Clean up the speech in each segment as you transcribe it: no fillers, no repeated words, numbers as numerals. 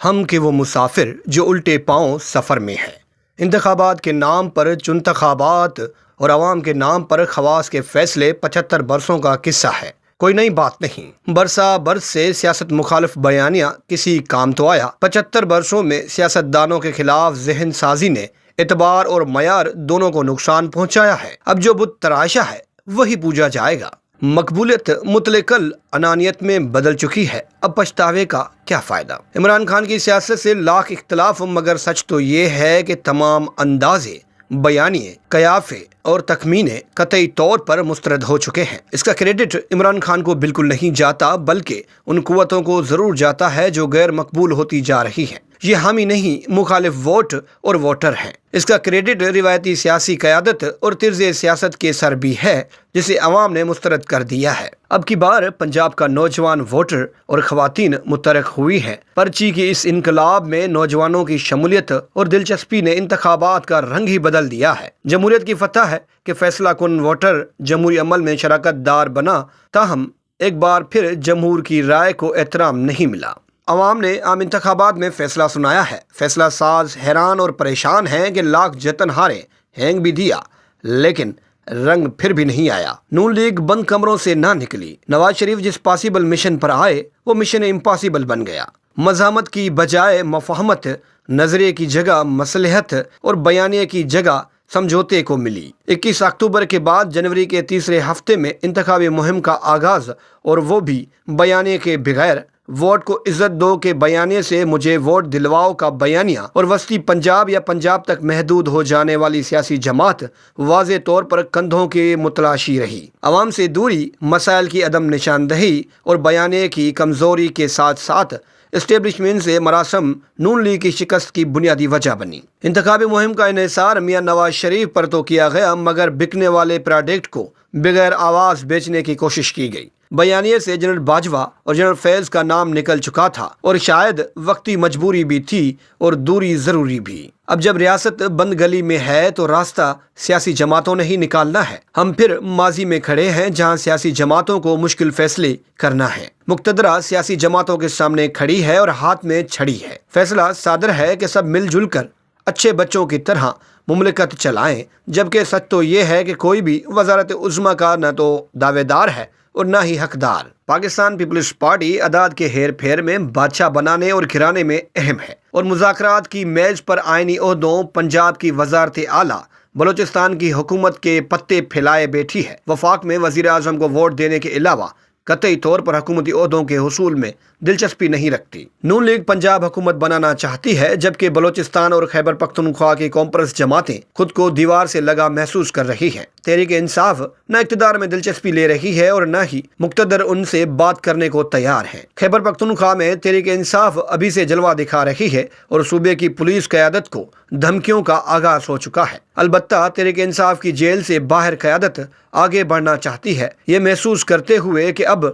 ہم کہ وہ مسافر جو الٹے پاؤں سفر میں ہے۔ انتخابات کے نام پر چنتخابات اور عوام کے نام پر خواص کے فیصلے 75 برسوں کا قصہ ہے، کوئی نئی بات نہیں۔ برسا برس سے سیاست مخالف بیانیہ کسی کام تو آیا۔ 75 برسوں میں سیاست دانوں کے خلاف ذہن سازی نے اعتبار اور معیار دونوں کو نقصان پہنچایا ہے۔ اب جو بت تراشا ہے وہی پوجا جائے گا۔ مقبولیت مطلق انانیت میں بدل چکی ہے، اب پچھتاوے کا کیا فائدہ؟ عمران خان کی سیاست سے لاکھ اختلاف، مگر سچ تو یہ ہے کہ تمام اندازے، بیانیے، قیافے اور تخمینے قطعی طور پر مسترد ہو چکے ہیں۔ اس کا کریڈٹ عمران خان کو بالکل نہیں جاتا، بلکہ ان قوتوں کو ضرور جاتا ہے جو غیر مقبول ہوتی جا رہی ہیں۔ یہ حامی نہیں، مخالف ووٹ اور ووٹر ہیں۔ اس کا کریڈٹ روایتی سیاسی قیادت اور طرز سیاست کے سر بھی ہے جسے عوام نے مسترد کر دیا ہے۔ اب کی بار پنجاب کا نوجوان ووٹر اور خواتین متحرک ہوئی ہیں۔ پرچی کی اس انقلاب میں نوجوانوں کی شمولیت اور دلچسپی نے انتخابات کا رنگ ہی بدل دیا ہے۔ جمہوریت کی فتح ہے کہ فیصلہ کن ووٹر جمہوری عمل میں شراکت دار بنا، تاہم ایک بار پھر جمہور کی رائے کو احترام نہیں ملا۔ عوام نے عام انتخابات میں فیصلہ سنایا ہے۔ فیصلہ ساز حیران اور پریشان ہیں کہ لاکھ جتن ہارے، ہینگ بھی دیا، لیکن رنگ پھر بھی نہیں آیا۔ نون لیگ بند کمروں سے نہ نکلی۔ نواز شریف جس پاسبل مشن پر آئے وہ مشن امپاسبل بن گیا۔ مزاحمت کی بجائے مفاہمت، نظریے کی جگہ مصلحت اور بیانیے کی جگہ سمجھوتے کو ملی۔ 21 اکتوبر کے بعد جنوری کے تیسرے ہفتے میں انتخابی مہم کا آغاز، اور وہ بھی بیانیے کے بغیر۔ ووٹ کو عزت دو کے بیانیے سے مجھے ووٹ دلواؤ کا بیانیہ اور وسطی پنجاب یا پنجاب تک محدود ہو جانے والی سیاسی جماعت واضح طور پر کندھوں کی متلاشی رہی۔ عوام سے دوری، مسائل کی عدم نشاندہی اور بیانیے کی کمزوری کے ساتھ ساتھ اسٹیبلشمنٹ سے مراسم نون لیگ کی شکست کی بنیادی وجہ بنی۔ انتخابی مہم کا انحصار میاں نواز شریف پر تو کیا گیا، مگر بکنے والے پروڈکٹ کو بغیر آواز بیچنے کی کوشش کی گئی۔ بیانیے سے جنرل باجوہ اور جنرل فیض کا نام نکل چکا تھا، اور شاید وقتی مجبوری بھی تھی اور دوری ضروری بھی۔ اب جب ریاست بند گلی میں ہے تو راستہ سیاسی جماعتوں نے ہی نکالنا ہے۔ ہم پھر ماضی میں کھڑے ہیں جہاں سیاسی جماعتوں کو مشکل فیصلے کرنا ہے۔ مقتدرہ سیاسی جماعتوں کے سامنے کھڑی ہے اور ہاتھ میں چھڑی ہے۔ فیصلہ صادر ہے کہ سب مل جل کر اچھے بچوں کی طرح مملکت چلائیں، جبکہ سچ تو یہ ہے کہ کوئی بھی وزارت عظمیٰ کا نہ تو دعوے دار ہے اور نہ ہی حقدار۔ پاکستان پیپلز پارٹی اعداد کے ہیر پھیر میں بادشاہ بنانے اور گرانے میں اہم ہے، اور مذاکرات کی میز پر آئینی عہدوں، پنجاب کی وزارت اعلیٰ، بلوچستان کی حکومت کے پتے پھیلائے بیٹھی ہے۔ وفاق میں وزیر اعظم کو ووٹ دینے کے علاوہ قطعی طور پر حکومتی عہدوں کے حصول میں دلچسپی نہیں رکھتی۔ نون لیگ پنجاب حکومت بنانا چاہتی ہے، جبکہ بلوچستان اور خیبر پختونخوا کی کانفرنس جماعتیں خود کو دیوار سے لگا محسوس کر رہی ہیں۔ تحریک انصاف نہ اقتدار میں دلچسپی لے رہی ہے اور نہ ہی مقتدر ان سے بات کرنے کو تیار ہے۔ خیبر پختونخوا میں تحریک انصاف ابھی سے جلوہ دکھا رہی ہے اور صوبے کی پولیس قیادت کو دھمکیوں کا آغاز ہو چکا ہے۔ البتہ تحریک انصاف کی جیل سے باہر قیادت آگے بڑھنا چاہتی ہے، یہ محسوس کرتے ہوئے کہ اب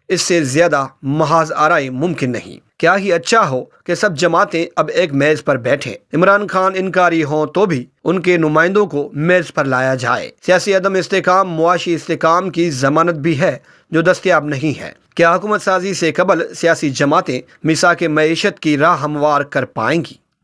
اس سے زیادہ محاذ آرائی ممکن نہیں۔ کیا ہی اچھا ہو کہ سب جماعتیں اب ایک میز پر بیٹھیں۔ عمران خان انکاری ہوں تو بھی ان کے نمائندوں کو میز پر لایا جائے۔ سیاسی عدم استحکام معاشی استحکام کی ضمانت بھی ہے جو دستیاب نہیں ہے۔ کیا حکومت سازی سے قبل سیاسی جماعتیں میثاق معیشت کی راہ ہموار کر پائیں گی؟